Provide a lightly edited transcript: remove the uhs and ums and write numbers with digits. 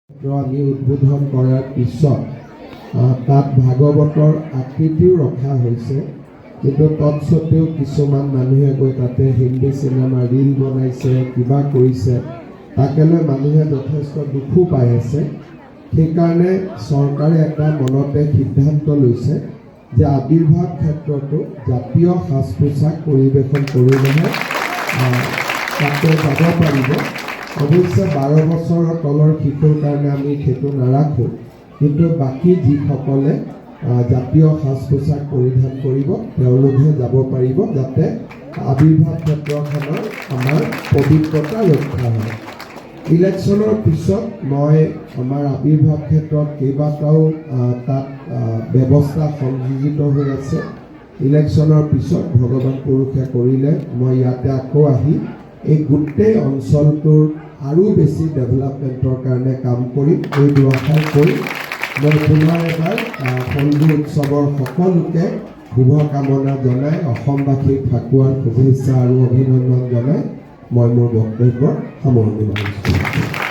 আমি উদ্বোধন কৰাৰ পিছত তাত ভাগৱতৰ আকৃতিও ৰখা হৈছে, কিন্তু তৎসত্ত্বেও কিছুমান মানুহে গৈ তাতে হিন্দী চিনেমা ৰীল বনাইছে, কিবা কৰিছে, তাকে লৈ মানুহে যথেষ্ট দুখো পাই আছে। সেইকাৰণে চৰকাৰে এটা মনতে সিদ্ধান্ত লৈছে যে আবিৰ্ভাৱ ক্ষেত্ৰতো জাতীয় সাজ পোছাক পৰিৱেশন কৰিলেহে তাতে যাব পাৰিব। অৱশ্যে 12 বছৰৰ তলৰ শিশুৰ কাৰণে আমি সেইটো নাৰাখোঁ, কিন্তু বাকী যিসকলে জাতীয় সাজ পোছাক পৰিধান কৰিব তেওঁলোকে যাব পাৰিব, যাতে আবিৰ্ভাৱ ক্ষেত্ৰখনৰ আমাৰ পবিত্ৰতা ৰক্ষা হয়। ইলেকশ্যনৰ পিছত মই আমাৰ আবিৰ্ভাৱ ক্ষেত্ৰত কেইবাটাও তাত ব্যৱস্থা সংযোজিত হৈ আছে। ইলেকশ্যনৰ পিছত ভগৱান পুৰুষে কৰিলে মই ইয়াতে আকৌ আহি এই গোটেই অঞ্চলটোৰ আৰু বেছি ডেভেলপমেণ্টৰ কাৰণে কাম কৰিম। এই দুআষাৰ কৰি মই পুনৰ এবাৰ ফল্গু উৎসৱৰ সকলোকে শুভকামনা জনাই অসমবাসীক ফাকুৱাৰ শুভেচ্ছা আৰু অভিনন্দন জনাই মই মোৰ বক্তব্য সামৰণি মাৰিছোঁ।